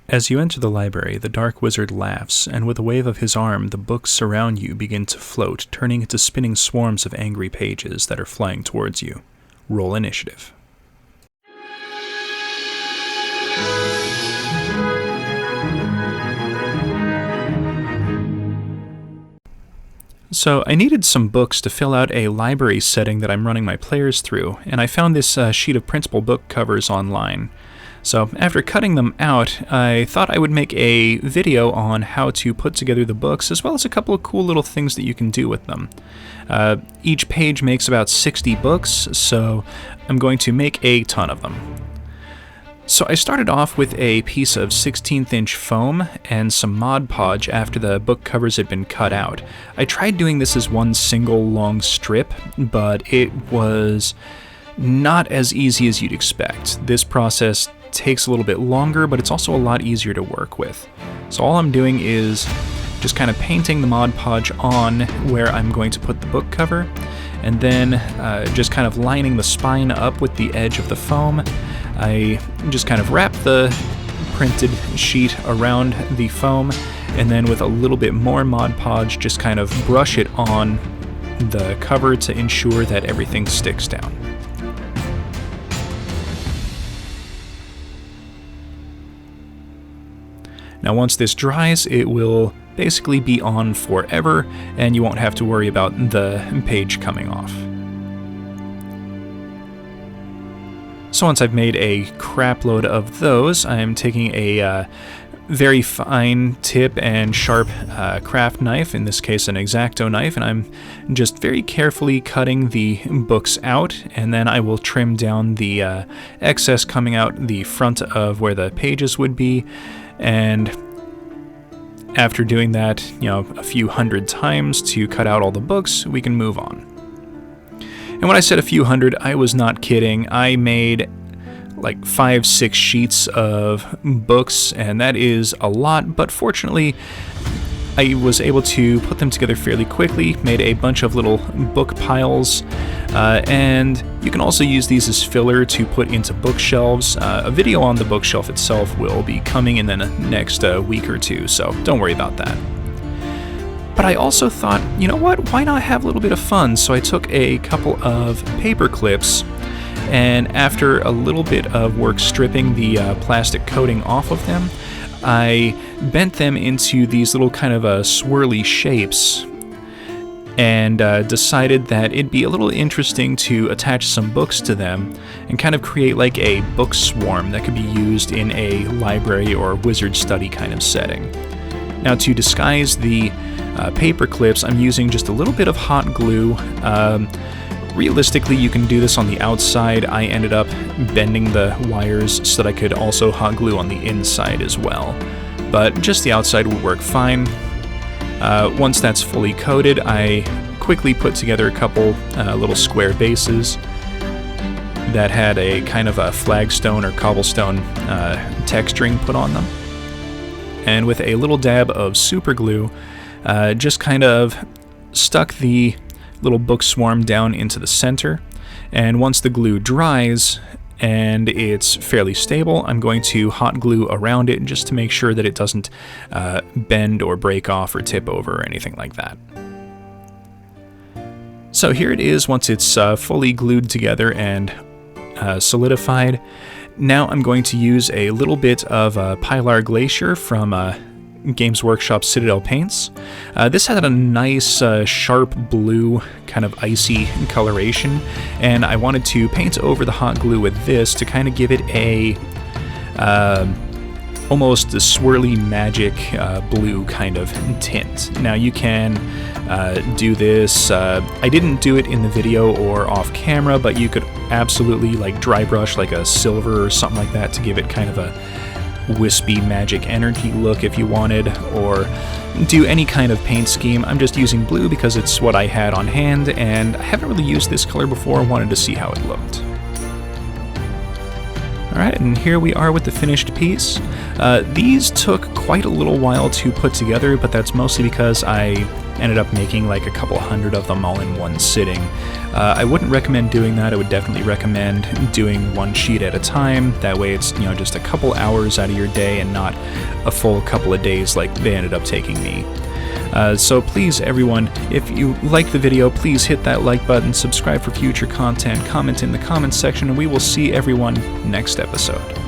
As you enter the library, the Dark Wizard laughs, and with a wave of his arm, the books around you begin to float, turning into spinning swarms of angry pages that are flying towards you. Roll initiative. So I needed some books to fill out a library setting that I'm running my players through, and I found this sheet of printable book covers online. So after cutting them out, I thought I would make a video on how to put together the books, as well as a couple of cool little things that you can do with them. Each page makes about 60 books, so I'm going to make a ton of them. So I started off with a piece of 16th-inch foam and some Mod Podge after the book covers had been cut out. I tried doing this as one single long strip, but it was not as easy as you'd expect. This process takes a little bit longer, but it's also a lot easier to work with. So all I'm doing is just kind of painting the Mod Podge on where I'm going to put the book cover, and then just kind of lining the spine up with the edge of the foam. I just kind of wrap the printed sheet around the foam, and then with a little bit more Mod Podge, just kind of brush it on the cover to ensure that everything sticks down. Now once this dries, it will basically be on forever, and you won't have to worry about the page coming off. So once I've made a crap load of those, I'm taking a very fine tip and sharp craft knife, in this case an X-Acto knife, and I'm just very carefully cutting the books out, and then I will trim down the excess coming out the front of where the pages would be. And after doing that, a few hundred times to cut out all the books, we can move on. And when I said a few hundred, I was not kidding. I made like 5-6 sheets of books, and that is a lot, but fortunately I was able to put them together fairly quickly, made a bunch of little book piles, and you can also use these as filler to put into bookshelves. A video on the bookshelf itself will be coming in the next week or two, so don't worry about that. But I also thought, you know what, why not have a little bit of fun? So I took a couple of paper clips, and after a little bit of work stripping the plastic coating off of them, I bent them into these little kind of swirly shapes, and decided that it'd be a little interesting to attach some books to them and kind of create like a book swarm that could be used in a library or wizard study kind of setting. Now to disguise the paper clips, I'm using just a little bit of hot glue. Realistically, you can do this on the outside. I ended up bending the wires so that I could also hot glue on the inside as well, but just the outside would work fine. Once that's fully coated, I quickly put together a couple little square bases that had a kind of a flagstone or cobblestone texturing put on them. And with a little dab of super glue, just kind of stuck the little book swarm down into the center. And once the glue dries and it's fairly stable, I'm going to hot glue around it just to make sure that it doesn't bend or break off or tip over or anything like that. So here it is once it's fully glued together and solidified. Now I'm going to use a little bit of Pilar Glacier from Games Workshop Citadel Paints. This had a nice sharp blue kind of icy coloration, and I wanted to paint over the hot glue with this to kind of give it a almost a swirly magic blue kind of tint. Now you can do this, I didn't do it in the video or off camera, but you could absolutely like dry brush like a silver or something like that to give it kind of a wispy magic energy look if you wanted, or do any kind of paint scheme. I'm just using blue because it's what I had on hand, and I haven't really used this color before. I wanted to see how it looked. Alright, and here we are with the finished piece. These took quite a little while to put together, but that's mostly because I ended up making like a couple hundred of them all in one sitting. I wouldn't recommend doing that. I would definitely recommend doing one sheet at a time. That way it's, just a couple hours out of your day and not a full couple of days like they ended up taking me. So please, everyone, if you like the video, please hit that like button, subscribe for future content, comment in the comments section, and we will see everyone next episode.